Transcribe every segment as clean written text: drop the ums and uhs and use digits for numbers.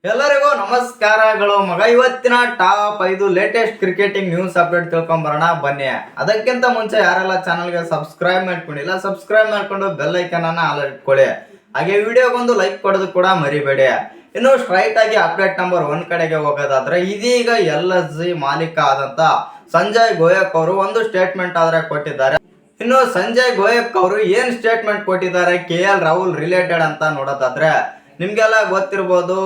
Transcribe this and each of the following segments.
ಎಲ್ಲರಿಗೂ ನಮಸ್ಕಾರಗಳು ಮಗ. ಇವತ್ತಿನ top 5 latest cricketing news update ತಿಳ್ಕೊಂಡ್ ಬರೋಣ ಬನ್ನಿ. ಅದಕ್ಕಿಂತ ಮುಂಚೆ ಯಾರೆಲ್ಲ ಚಾನಲ್ಗೆ ಸಬ್ಸ್ಕ್ರೈಬ್ ಮಾಡ್ಕೊಂಡಿಲ್ಲ ಸಬ್ಸ್ಕ್ರೈಬ್ ಮಾಡ್ಕೊಂಡು ಬೆಲ್ ಐಕನ್ ಅನ್ನ ಆಲ್ ಇಟ್ಕೊಳ್ಳಿ. ಹಾಗೆ ವಿಡಿಯೋಗೊಂದು ಲೈಕ್ ಕೊಡೋದು ಕೂಡ ಮರಿಬೇಡಿ. ಇನ್ನು ಸ್ಟ್ರೈಟ್ ಆಗಿ ಅಪ್ಡೇಟ್ ನಂಬರ್ 1 ಕಡೆಗೆ ಹೋಗೋದಾದ್ರೆ, ಇದೀಗ LSG ಮಾಲೀಕ ಆದಂತ ಸಂಜಯ್ ಗೋಯಕ್ ಅವರು ಒಂದು ಸ್ಟೇಟ್ಮೆಂಟ್ ಆದ್ರೆ ಕೊಟ್ಟಿದ್ದಾರೆ. ಇನ್ನು ಸಂಜಯ್ ಗೋಯಕ್ ಅವರು ಏನ್ ಸ್ಟೇಟ್ಮೆಂಟ್ ಕೊಟ್ಟಿದ್ದಾರೆ KL ರಾಹುಲ್ ರಿಲೇಟೆಡ್ ಅಂತ ನೋಡೋದಾದ್ರೆ, ನಿಮ್ಗೆಲ್ಲ ಗೊತ್ತಿರ್ಬೋದು,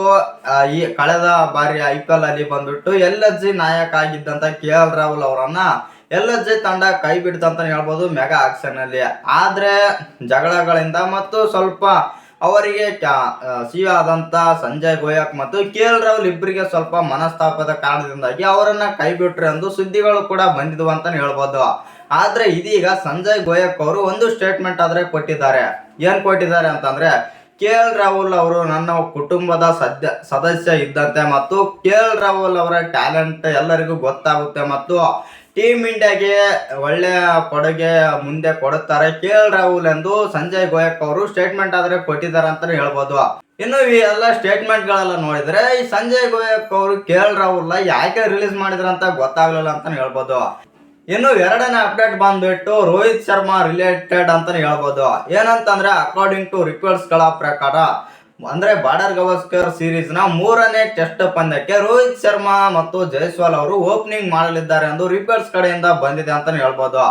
ಈ ಕಳೆದ ಬಾರಿ IPL ಅಲ್ಲಿ ಬಂದ್ಬಿಟ್ಟು LSG ನಾಯಕ ಆಗಿದ್ದಂತ KL ರಾಹುಲ್ ಅವರನ್ನ LSG ತಂಡ ಕೈ ಬಿಡ್ತಂತ ಹೇಳ್ಬೋದು ಮೆಗಾ ಆಕ್ಷನ್ ಅಲ್ಲಿ. ಆದ್ರೆ ಜಗಳಗಳಿಂದ ಮತ್ತು ಸ್ವಲ್ಪ ಅವರಿಗೆ ಸಿಇಒ ಆದಂತ ಸಂಜಯ್ ಗೋಯಕ್ ಮತ್ತು KL ರಾಹುಲ್ ಇಬ್ಬರಿಗೆ ಸ್ವಲ್ಪ ಮನಸ್ತಾಪದ ಕಾರಣದಿಂದಾಗಿ ಅವರನ್ನ ಕೈ ಬಿಟ್ರೆ ಎಂದು ಸುದ್ದಿಗಳು ಕೂಡ ಬಂದಿದ್ವು ಅಂತ ಹೇಳ್ಬೋದು. ಆದ್ರೆ ಇದೀಗ ಸಂಜಯ್ ಗೋಯಕ್ ಅವರು ಒಂದು ಸ್ಟೇಟ್ಮೆಂಟ್ ಆದ್ರೆ ಕೊಟ್ಟಿದ್ದಾರೆ. ಏನ್ ಕೊಟ್ಟಿದ್ದಾರೆ ಅಂತಂದ್ರೆ, KL ರಾಹುಲ್ ಅವರು ನನ್ನ ಕುಟುಂಬದ ಸದಸ್ಯ ಇದ್ದಂತೆ ಮತ್ತು KL ರಾಹುಲ್ ಅವರ ಟ್ಯಾಲೆಂಟ್ ಎಲ್ಲರಿಗೂ ಗೊತ್ತಾಗುತ್ತೆ ಮತ್ತು ಟೀಮ್ ಇಂಡಿಯಾಗೆ ಒಳ್ಳೆಯ ಕೊಡುಗೆ ಮುಂದೆ ಕೊಡುತ್ತಾರೆ KL ರಾಹುಲ್ ಎಂದು ಸಂಜಯ್ ಗೋಯಕ್ ಅವರು ಸ್ಟೇಟ್ಮೆಂಟ್ ಆದ್ರೆ ಕೊಟ್ಟಿದ್ದಾರೆ ಅಂತಾನೆ ಹೇಳ್ಬೋದು. ಇನ್ನು ಈ ಎಲ್ಲ ಸ್ಟೇಟ್ಮೆಂಟ್ ಗಳೆಲ್ಲ ನೋಡಿದ್ರೆ, ಈ ಸಂಜಯ್ ಗೋಯಕ್ ಅವರು KL ರಾಹುಲ್ ಯಾಕೆ ರಿಲೀಸ್ ಮಾಡಿದ್ರ ಅಂತ ಗೊತ್ತಾಗ್ಲಿಲ್ಲ ಅಂತಾನೆ ಹೇಳ್ಬೋದು. ಇನ್ನು ಎರಡನೇ ಅಪ್ಡೇಟ್ ಬಂದ್ಬಿಟ್ಟು ರೋಹಿತ್ ಶರ್ಮಾ ರಿಲೇಟೆಡ್ ಅಂತಾನೆ ಹೇಳ್ಬೋದು. ಏನಂತಂದ್ರೆ, ಅಕಾರ್ಡಿಂಗ್ ಟು ರಿಪೋರ್ಟ್ಸ್ ಗಳ ಪ್ರಕಾರ, ಅಂದ್ರೆ ಬಾರ್ಡರ್ ಗವಾಸ್ಕರ್ ಸೀರೀಸ್ ನ 3ನೇ ಟೆಸ್ಟ್ ಪಂದ್ಯಕ್ಕೆ ರೋಹಿತ್ ಶರ್ಮಾ ಮತ್ತು ಜೈಸ್ವಾಲ್ ಅವರು ಓಪನಿಂಗ್ ಮಾಡಲಿದ್ದಾರೆ ಎಂದು ರಿಪೋರ್ಟ್ಸ್ ಕಡೆಯಿಂದ ಬಂದಿದೆ ಅಂತಾನೆ ಹೇಳ್ಬೋದು.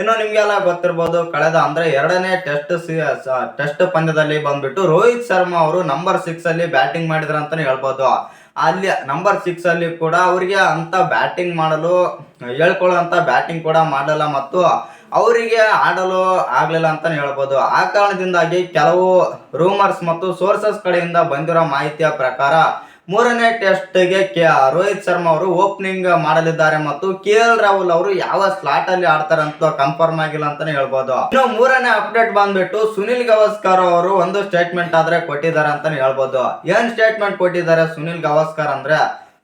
ಇನ್ನು ನಿಮ್ಗೆಲ್ಲ ಗೊತ್ತಿರ್ಬೋದು, ಕಳೆದ ಅಂದ್ರೆ 2ನೇ ಟೆಸ್ಟ್ ಪಂದ್ಯದಲ್ಲಿ ಬಂದ್ಬಿಟ್ಟು ರೋಹಿತ್ ಶರ್ಮಾ ಅವರು ನಂಬರ್ 6 ಅಲ್ಲಿ ಬ್ಯಾಟಿಂಗ್ ಮಾಡಿದ್ರ ಅಂತಾನೆ ಹೇಳ್ಬೋದು. ಅಲ್ಲಿ ನಂಬರ್ 6 ಅಲ್ಲಿ ಕೂಡ ಅವರಿಗೆ ಅಂತ ಬ್ಯಾಟಿಂಗ್ ಮಾಡಲು ಹೇಳ್ಕೊಳ್ಳುವಂತ ಬ್ಯಾಟಿಂಗ್ ಕೂಡ ಮಾಡಲ್ಲ ಮತ್ತು ಅವರಿಗೆ ಆಡಲು ಆಗ್ಲಿಲ್ಲ ಅಂತಾನೆ ಹೇಳ್ಬೋದು. ಆ ಕಾರಣದಿಂದಾಗಿ ಕೆಲವು ರೂಮರ್ಸ್ ಮತ್ತು ಸೋರ್ಸಸ್ ಕಡೆಯಿಂದ ಬಂದಿರೋ ಮಾಹಿತಿಯ ಪ್ರಕಾರ 3ನೇ ಟೆಸ್ಟ್ಗೆ ರೋಹಿತ್ ಶರ್ಮಾ ಅವರು ಓಪನಿಂಗ್ ಮಾಡಲಿದ್ದಾರೆ ಮತ್ತು KL ರಾಹುಲ್ ಅವರು ಯಾವ ಸ್ಲಾಟ್ ಅಲ್ಲಿ ಆಡ್ತಾರೆ ಅಂತ ಕನ್ಫರ್ಮ್ ಆಗಿಲ್ಲ ಅಂತಾನೆ ಹೇಳ್ಬೋದು. ಇನ್ನು 3ನೇ ಅಪ್ಡೇಟ್ ಬಂದ್ಬಿಟ್ಟು ಸುನಿಲ್ ಗವಾಸ್ಕರ್ ಅವರು ಒಂದು ಸ್ಟೇಟ್ಮೆಂಟ್ ಆದ್ರೆ ಕೊಟ್ಟಿದ್ದಾರೆ ಅಂತಾನೆ ಹೇಳ್ಬೋದು. ಏನ್ ಸ್ಟೇಟ್ಮೆಂಟ್ ಕೊಟ್ಟಿದ್ದಾರೆ ಸುನಿಲ್ ಗವಾಸ್ಕರ್ ಅಂದ್ರೆ,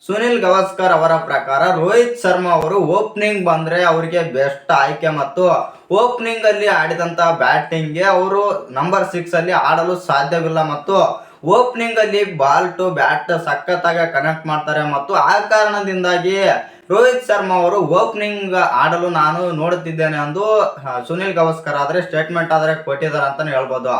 ಸುನಿಲ್ ಗವಾಸ್ಕರ್ ಅವರ ಪ್ರಕಾರ ರೋಹಿತ್ ಶರ್ಮಾ ಅವರು ಓಪನಿಂಗ್ ಬಂದ್ರೆ ಅವರಿಗೆ ಬೆಸ್ಟ್ ಆಯ್ಕೆ ಮತ್ತು ಓಪನಿಂಗ್ ಅಲ್ಲಿ ಆಡಿದಂತ ಬ್ಯಾಟಿಂಗ್ ಗೆ ಅವರು ನಂಬರ್ 6 ಅಲ್ಲಿ ಆಡಲು ಸಾಧ್ಯವಿಲ್ಲ ಮತ್ತು ಓಪನಿಂಗ್ ಅಲ್ಲಿ ಬಾಲ್ ಟು ಬ್ಯಾಟ್ ಸಖತ್ತಾಗಿ ಕನೆಕ್ಟ್ ಮಾಡ್ತಾರೆ ಮತ್ತು ಆ ಕಾರಣದಿಂದಾಗಿ ರೋಹಿತ್ ಶರ್ಮಾ ಅವರು ಓಪನಿಂಗ್ ಆಡಲು ನಾನು ನೋಡುತ್ತಿದ್ದೇನೆ ಎಂದು ಸುನಿಲ್ ಗವಾಸ್ಕರ್ ಆದ್ರೆ ಸ್ಟೇಟ್ಮೆಂಟ್ ಆದ್ರೆ ಕೊಟ್ಟಿದ್ದಾರೆ ಅಂತಾನೆ ಹೇಳ್ಬೋದು.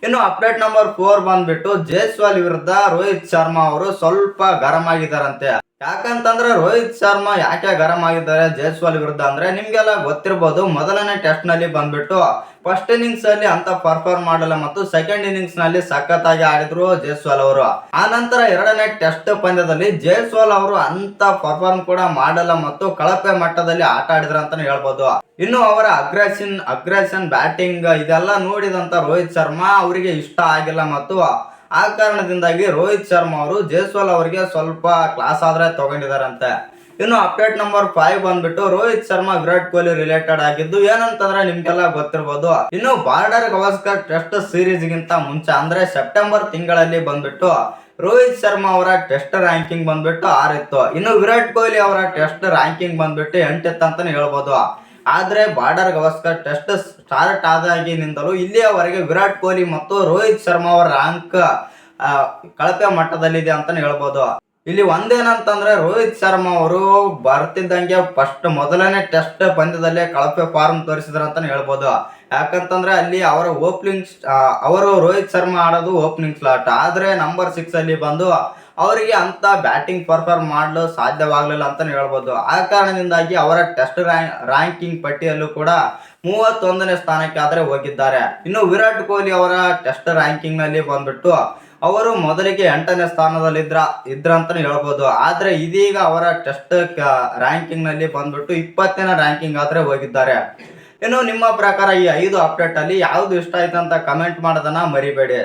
ಇನ್ನು ಅಪ್ಡೇಟ್ ನಂಬರ್ 4 ಬಂದ್ಬಿಟ್ಟು ಜೈಸ್ವಾಲ್ ವಿರುದ್ಧ ರೋಹಿತ್ ಶರ್ಮಾ ಅವರು ಸ್ವಲ್ಪ ಗರಂ ಆಗಿದ್ದಾರಂತೆ. ಯಾಕಂತಂದ್ರೆ ರೋಹಿತ್ ಶರ್ಮಾ ಯಾಕೆ ಗರಂ ಆಗಿದ್ದಾರೆ ಜೈಸ್ವಾಲ್ ವಿರುದ್ಧ ಅಂದ್ರೆ, ನಿಮ್ಗೆಲ್ಲ ಗೊತ್ತಿರಬಹುದು, ಮೊದಲನೇ ಟೆಸ್ಟ್ ನಲ್ಲಿ ಬಂದ್ಬಿಟ್ಟು ಫಸ್ಟ್ ಇನ್ನಿಂಗ್ಸ್ ಅಲ್ಲಿ ಅಂತ ಪರ್ಫಾರ್ಮ್ ಮಾಡಲ್ಲ ಮತ್ತು ಸೆಕೆಂಡ್ ಇನ್ನಿಂಗ್ಸ್ ನಲ್ಲಿ ಸಖತ್ತಾಗಿ ಆಡಿದ್ರು ಜೈಸ್ವಾಲ್ ಅವರು. ಆ ನಂತರ 2ನೇ ಟೆಸ್ಟ್ ಪಂದ್ಯದಲ್ಲಿ ಜೈಸ್ವಾಲ್ ಅವರು ಅಂತ ಪರ್ಫಾರ್ಮ್ ಕೂಡ ಮಾಡಲ್ಲ ಮತ್ತು ಕಳಪೆ ಮಟ್ಟದಲ್ಲಿ ಆಟ ಆಡಿದ್ರ ಅಂತಾನೆ ಹೇಳ್ಬೋದು. ಇನ್ನು ಅವರ ಅಗ್ರೆಷನ್ ಬ್ಯಾಟಿಂಗ್ ಇದೆಲ್ಲ ನೋಡಿದಂತ ರೋಹಿತ್ ಶರ್ಮಾ ಅವರಿಗೆ ಇಷ್ಟ ಆಗಿಲ್ಲ ಮತ್ತು ಆ ಕಾರಣದಿಂದಾಗಿ ರೋಹಿತ್ ಶರ್ಮಾ ಅವರು ಜೈಸ್ವಾಲ್ ಅವರಿಗೆ ಸ್ವಲ್ಪ ಕ್ಲಾಸ್ ಆದ್ರೆ ತಗೊಂಡಿದಾರಂತೆ. ಇನ್ನು ಅಪ್ಡೇಟ್ ನಂಬರ್ 5 ಬಂದ್ಬಿಟ್ಟು ರೋಹಿತ್ ಶರ್ಮಾ ವಿರಾಟ್ ಕೊಹ್ಲಿ ರಿಲೇಟೆಡ್ ಆಗಿದ್ದು. ಏನಂತಂದ್ರೆ, ನಿಮ್ಗೆಲ್ಲ ಗೊತ್ತಿರ್ಬೋದು, ಇನ್ನು ಬಾರ್ಡರ್ ಗವಾಸ್ಕರ್ ಟೆಸ್ಟ್ ಸೀರೀಸ್ ಗಿಂತ ಮುಂಚೆ ಅಂದ್ರೆ ಸೆಪ್ಟೆಂಬರ್ ತಿಂಗಳಲ್ಲಿ ಬಂದ್ಬಿಟ್ಟು ರೋಹಿತ್ ಶರ್ಮಾ ಅವರ ಟೆಸ್ಟ್ ರ್ಯಾಂಕಿಂಗ್ ಬಂದ್ಬಿಟ್ಟು 6 ಇತ್ತು. ಇನ್ನು ವಿರಾಟ್ ಕೊಹ್ಲಿ ಅವರ ಟೆಸ್ಟ್ ರ್ಯಾಂಕಿಂಗ್ ಬಂದ್ಬಿಟ್ಟು 8 ಇತ್ತು ಅಂತಾನೆ ಹೇಳ್ಬೋದು. ಆದ್ರೆ ಬಾರ್ಡರ್ ಗವಾಸ್ಕರ್ ಟೆಸ್ಟ್ ಸ್ಟಾರ್ಟ್ ಆದಾಗಿನಿಂದಲೂ ಇಲ್ಲಿಯವರೆಗೆ ವಿರಾಟ್ ಕೊಹ್ಲಿ ಮತ್ತು ರೋಹಿತ್ ಶರ್ಮಾ ಅವರ ರ್ಯಾಂಕ್ ಕಳಪೆ ಮಟ್ಟದಲ್ಲಿದೆ ಅಂತಾನೆ ಹೇಳ್ಬೋದು. ಇಲ್ಲಿ ಒಂದೇನಂತಂದ್ರೆ, ರೋಹಿತ್ ಶರ್ಮಾ ಅವರು ಬರ್ತಿದ್ದಂಗೆ ಮೊದಲನೇ ಟೆಸ್ಟ್ ಪಂದ್ಯದಲ್ಲೇ ಕಳಪೆ ಫಾರ್ಮ್ ತೋರಿಸಿದ್ರ ಅಂತಾನೆ ಹೇಳ್ಬೋದು. ಯಾಕಂತಂದ್ರೆ ಅಲ್ಲಿ ಅವರ ಅವರು ರೋಹಿತ್ ಶರ್ಮಾ ಆಡೋದು ಓಪನಿಂಗ್ ಸ್ಲಾಟ್, ಆದ್ರೆ ನಂಬರ್ 6 ಅಲ್ಲಿ ಬಂದು ಅವರಿಗೆ ಅಂತ ಬ್ಯಾಟಿಂಗ್ ಪರ್ಫಾರ್ಮ್ ಮಾಡಲು ಸಾಧ್ಯವಾಗಲಿಲ್ಲ ಅಂತಾನೆ ಹೇಳ್ಬೋದು. ಆ ಕಾರಣದಿಂದಾಗಿ ಅವರ ಟೆಸ್ಟ್ ರ್ಯಾಂಕಿಂಗ್ ಪಟ್ಟಿಯಲ್ಲೂ ಕೂಡ 31ನೇ ಸ್ಥಾನಕ್ಕೆ ಆದ್ರೆ ಹೋಗಿದ್ದಾರೆ. ಇನ್ನು ವಿರಾಟ್ ಕೊಹ್ಲಿ ಅವರ ಟೆಸ್ಟ್ ರ್ಯಾಂಕಿಂಗ್ ನಲ್ಲಿ ಬಂದ್ಬಿಟ್ಟು ಅವರು ಮೊದಲಿಗೆ 8ನೇ ಸ್ಥಾನದಲ್ಲಿ ಇದ್ರಂತಾನೆ ಹೇಳ್ಬೋದು. ಆದ್ರೆ ಇದೀಗ ಅವರ ಟೆಸ್ಟ್ ರ್ಯಾಂಕಿಂಗ್ ನಲ್ಲಿ ಬಂದ್ಬಿಟ್ಟು 20ನೇ ರ್ಯಾಂಕಿಂಗ್ ಆದ್ರೆ ಹೋಗಿದ್ದಾರೆ. ಇನ್ನು ನಿಮ್ಮ ಪ್ರಕಾರ ಈ 5 ಅಪ್ಡೇಟ್ ಅಲ್ಲಿ ಯಾವ್ದು ಇಷ್ಟ ಆಯ್ತು ಅಂತ ಕಮೆಂಟ್ ಮಾಡೋದನ್ನ ಮರಿಬೇಡಿ.